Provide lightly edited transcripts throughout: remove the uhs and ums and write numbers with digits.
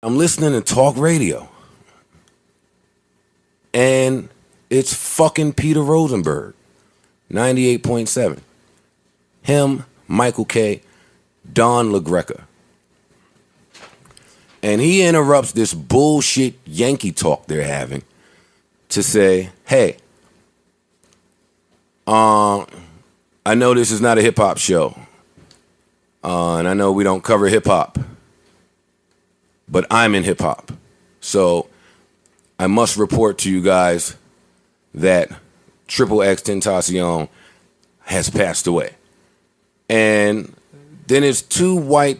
I'm listening to talk radio. And it's fucking Peter Rosenberg, 98.7. Him, Michael K., Don LaGreca. And he interrupts this bullshit Yankee talk they're having to say, hey, I know this is not a hip-hop show. And I know we don't cover hip-hop. But I'm in hip-hop. So I must report to you guys that Xxxtentacion has passed away. And then his two white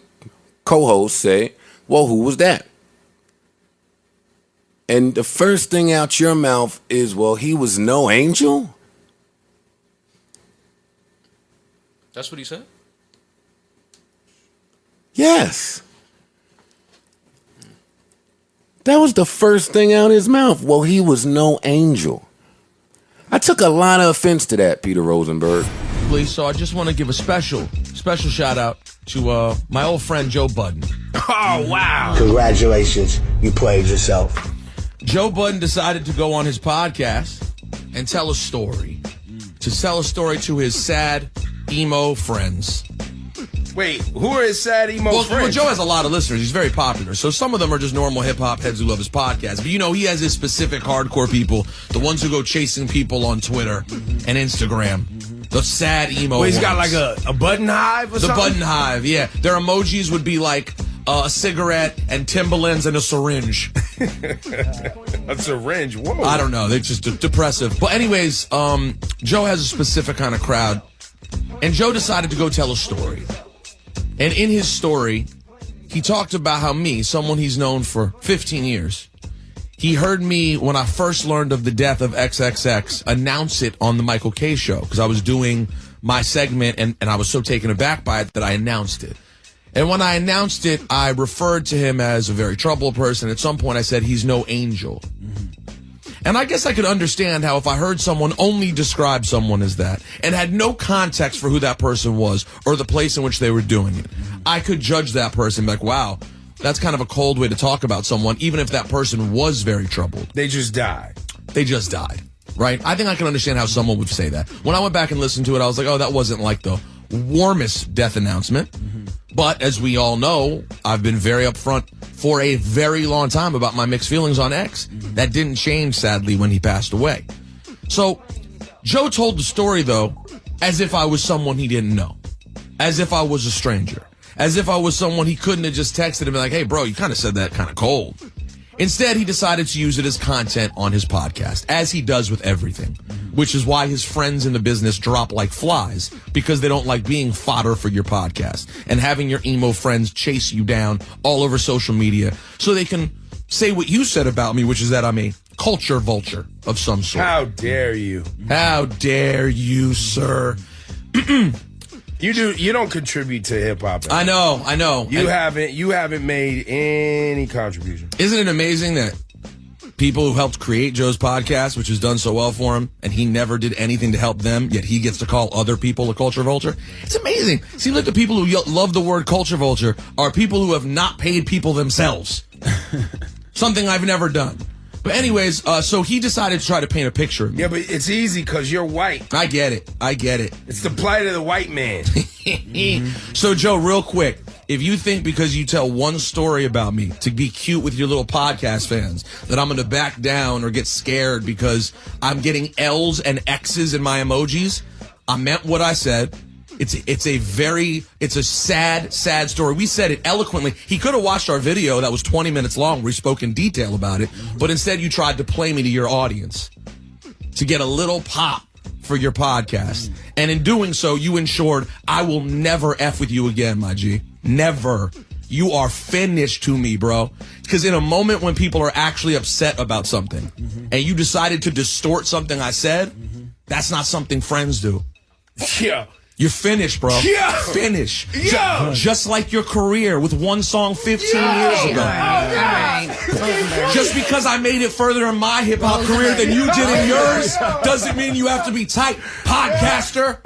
co-hosts say, well, who was that? And the first thing out your mouth is, well, he was no angel? That's what he said? Yes. That was the first thing out his mouth. Well, he was no angel. I took a lot of offense to that, Peter Rosenberg. So I just want to give a special shout out to my old friend Joe Budden. Oh, wow. Congratulations. You played yourself. Joe Budden decided to go on his podcast and tell a story. To tell a story to his sad, emo friends. Wait, who are his sad emo friends? Well, Joe has a lot of listeners. He's very popular. So some of them are just normal hip-hop heads who love his podcast. But, he has his specific hardcore people, the ones who go chasing people on Twitter and Instagram. The sad emo He's ones. got like a button hive or something? The button hive, yeah. Their emojis would be like a cigarette and Timberlands and a syringe. A syringe? Whoa. I don't know. They're just depressive. But anyways, Joe has a specific kind of crowd. And Joe decided to go tell a story. And in his story, he talked about how me, someone he's known for 15 years, he heard me when I first learned of the death of XXX announce it on the Michael K. Show because I was doing my segment and I was so taken aback by it that I announced it. And when I announced it, I referred to him as a very troubled person. At some point, I said he's no angel. And I guess I could understand how if I heard someone only describe someone as that and had no context for who that person was or the place in which they were doing it, I could judge that person like, wow, that's kind of a cold way to talk about someone, even if that person was very troubled. They just died. They just died, right? I think I can understand how someone would say that. When I went back and listened to it, I was like, oh, that wasn't like the warmest death announcement. But as we all know, I've been very upfront for a very long time about my mixed feelings on X. That didn't change, sadly, when he passed away. So Joe told the story, though, as if I was someone he didn't know. As if I was a stranger. As if I was someone he couldn't have just texted him and like, hey, bro, you kind of said that kind of cold. Instead, he decided to use it as content on his podcast, as he does with everything, which is why his friends in the business drop like flies, because they don't like being fodder for your podcast and having your emo friends chase you down all over social media so they can say what you said about me, which is that I'm a culture vulture of some sort. How dare you? How dare you, sir? You don't contribute to hip hop. I know. You haven't made any contribution. Isn't it amazing that people who helped create Joe's podcast, which has done so well for him, and he never did anything to help them, yet he gets to call other people a culture vulture? It's amazing. Seems like the people who love the word culture vulture are people who have not paid people themselves. Something I've never done. But anyways, so he decided to try to paint a picture of me. Yeah, but it's easy because you're white. I get it. It's the plight of the white man. So, Joe, real quick, if you think because you tell one story about me to be cute with your little podcast fans that I'm going to back down or get scared because I'm getting L's and X's in my emojis, I meant what I said. It's a sad story. We said it eloquently. He could have watched our video that was 20 minutes long where we spoke in detail about it, but instead you tried to play me to your audience to get a little pop for your podcast. And in doing so, you ensured I will never F with you again, my G. Never. You are finished to me, bro. Because in a moment when people are actually upset about something and you decided to distort something I said, that's not something friends do. Yeah. You're finished, bro. Yeah. Finish. Yeah. Just like your career with one song 15 years ago. Just because I made it further in my hip-hop career than you did in yours doesn't mean you have to be tight, podcaster.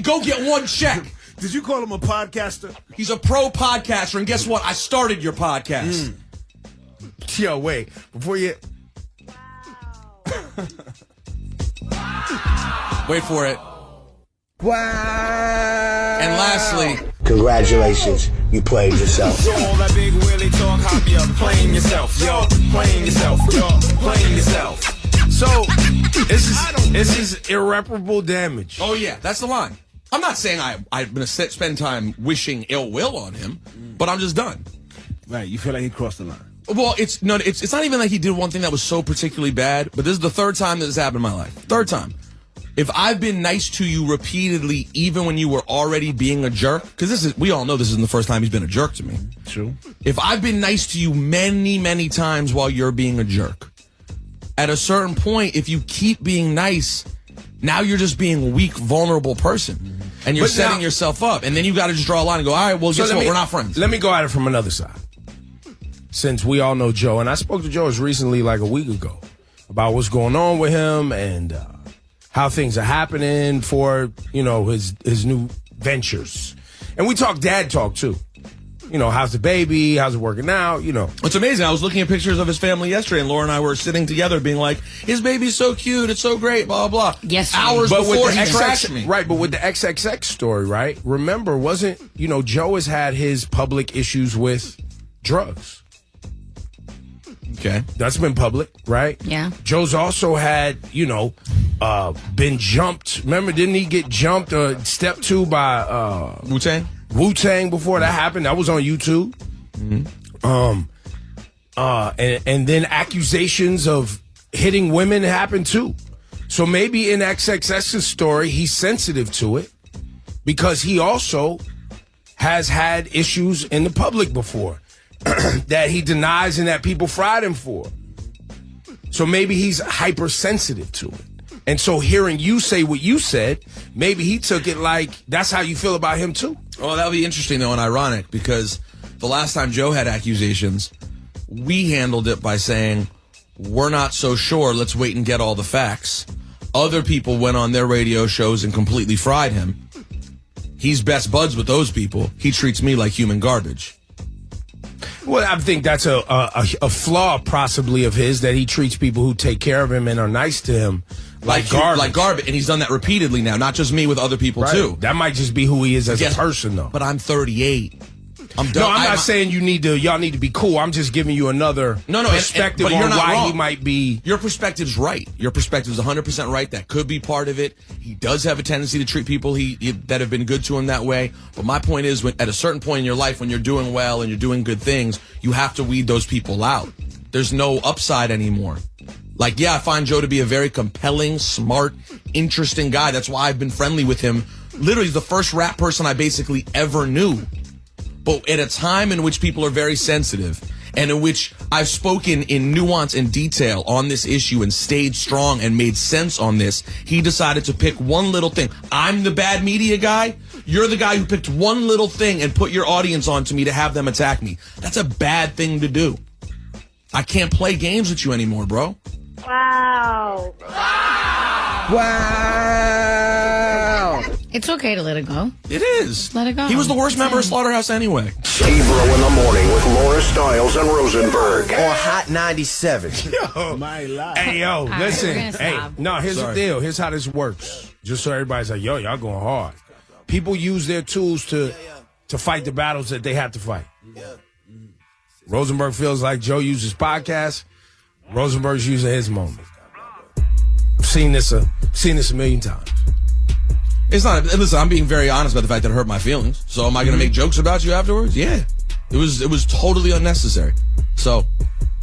Go get one check. Did you call him a podcaster? He's a pro podcaster, and guess what? I started your podcast. Yo, wait. Before you... Wait for it. Wow. And lastly, Congratulations, you played yourself. Yo, all that big Willie talk, hop you playing yourself. Yo, playing yourself. Yo, playing yourself. So, this is irreparable damage. oh yeah, that's the line. I'm not saying I'm going to spend time wishing ill will on him, but I'm just done. Right, you feel like he crossed the line. Well, it's not even like he did one thing that was so particularly bad, but this is the third time that this happened in my life. Third time. If I've been nice to you repeatedly, even when you were already being a jerk, because we all know this isn't the first time he's been a jerk to me. True. If I've been nice to you many, many times while you're being a jerk, at a certain point, if you keep being nice, now you're just being a weak, vulnerable person. And you're But setting now- yourself up. And then you got to just draw a line and go, all right, well, guess what? We're not friends. Let me go at it from another side. Since we all know Joe, and I spoke to Joe as recently like a week ago about what's going on with him and how things are happening for, his new ventures. And we talk dad talk too. How's the baby? How's it working out? It's amazing. I was looking at pictures of his family yesterday, and Laura and I were sitting together being like, his baby's so cute. It's so great, blah, blah, blah. Yes, Hours But before with the he trashed me. Right, but with the XXX story, right? Remember, Joe has had his public issues with drugs. Okay. That's been public, right? Yeah. Joe's also had, been jumped. Remember, didn't he get jumped or stepped to by Wu-Tang? Wu-Tang before that happened? That was on YouTube. And then accusations of hitting women happened too. So maybe in XXX's story, he's sensitive to it because he also has had issues in the public before that he denies and that people fried him for. So maybe he's hypersensitive to it. And so hearing you say what you said, maybe he took it like that's how you feel about him too. Well, that would be interesting, though, and ironic, because the last time Joe had accusations, we handled it by saying, we're not so sure, let's wait and get all the facts. Other people went on their radio shows and completely fried him. He's best buds with those people. He treats me like human garbage. Well, I think that's a flaw possibly of his, that he treats people who take care of him and are nice to him like garbage. Like garbage. And he's done that repeatedly now, not just me, with other people, Right. too. That might just be who he is as a person, though. But I'm 38. I'm done. No, I'm not saying y'all need to be cool. I'm just giving you another perspective but you're on not why wrong. he might be. Your perspective's right. Your perspective's 100% right. That could be part of it. He does have a tendency to treat people that have been good to him that way. But my point is, at a certain point in your life, when you're doing well and you're doing good things, you have to weed those people out. There's no upside anymore. Like, yeah, I find Joe to be a very compelling, smart, interesting guy. That's why I've been friendly with him. Literally, he's the first rap person I basically ever knew. But at a time in which people are very sensitive and in which I've spoken in nuance and detail on this issue and stayed strong and made sense on this, he decided to pick one little thing. I'm the bad media guy. You're the guy who picked one little thing and put your audience on to me to have them attack me. That's a bad thing to do. I can't play games with you anymore, bro. Wow. Wow. It's okay to let it go. It is. Let it go. He was the worst member of Slaughterhouse anyway. Ebro in the morning with Laura Stiles and Rosenberg. On Hot 97. My life. Hey, yo, right, listen. we're gonna Hey, stop. no, here's Sorry. the deal. Here's how this works. Just so everybody's like, yo, y'all going hard. People use their tools to fight the battles that they have to fight. Rosenberg feels like Joe uses podcasts. Rosenberg's using his moment. I've seen this a million times. It's not. Listen, I'm being very honest about the fact that it hurt my feelings. So am I going to make jokes about you afterwards? Yeah. It was totally unnecessary. So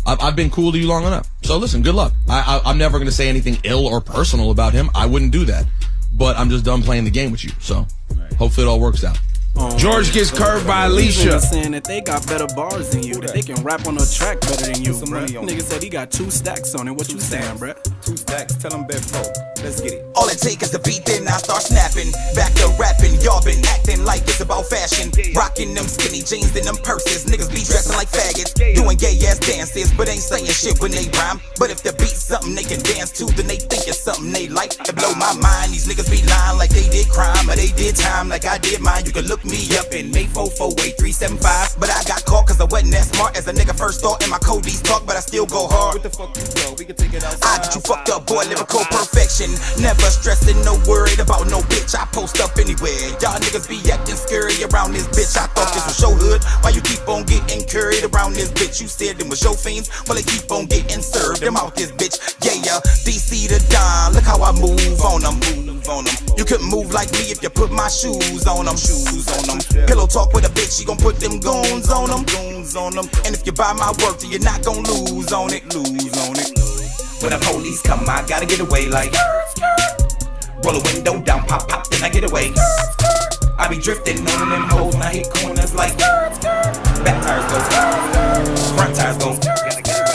I've been cool to you long enough. So listen, good luck. I'm never going to say anything ill or personal about him. I wouldn't do that. But I'm just done playing the game with you. So hopefully it all works out. George gets curved by Alicia. Saying that they got better bars than you, that they can rap on a track better than you, bruh. Nigga said he got 2 stacks on it. What you saying, bruh? 2 stacks, tell them bet 4. Let's get it. All it take is the beat, then I start snapping. Back to rapping, y'all been acting like it's about fashion. Rocking them skinny jeans and them purses. Niggas be dressing like faggots. Doing gay ass dances, but ain't saying shit when they rhyme. But if the beat's something they can dance to, then they think it's something they like. It blow my mind, these niggas be lying like they did crime, or they did time like I did mine. You can look me up in May 448-375. But I got caught cause I wasn't as smart as a nigga first thought. And my code's talk, but I still go hard. What the fuck you go? We can take it outside. I get you fucked up, boy, lyrical perfection. Never stressing, no worried about no bitch. I post up anywhere. Y'all niggas be acting scary around this bitch. I thought this was your hood. Why you keep on getting curried around this bitch? You said them was your fiends. Well, they keep on getting served. Them out this bitch. Yeah, DC to Don. Look how I move on them. You couldn't move like me if you put my shoes on them. Pillow talk with a bitch, she gon' put them goons on them. And if you buy my work, then you're not gon' lose on it. When the police come, I gotta get away like roll a window down, pop, then I get away. I be drifting on them hoes, and I hit corners like back tires go, front tires go.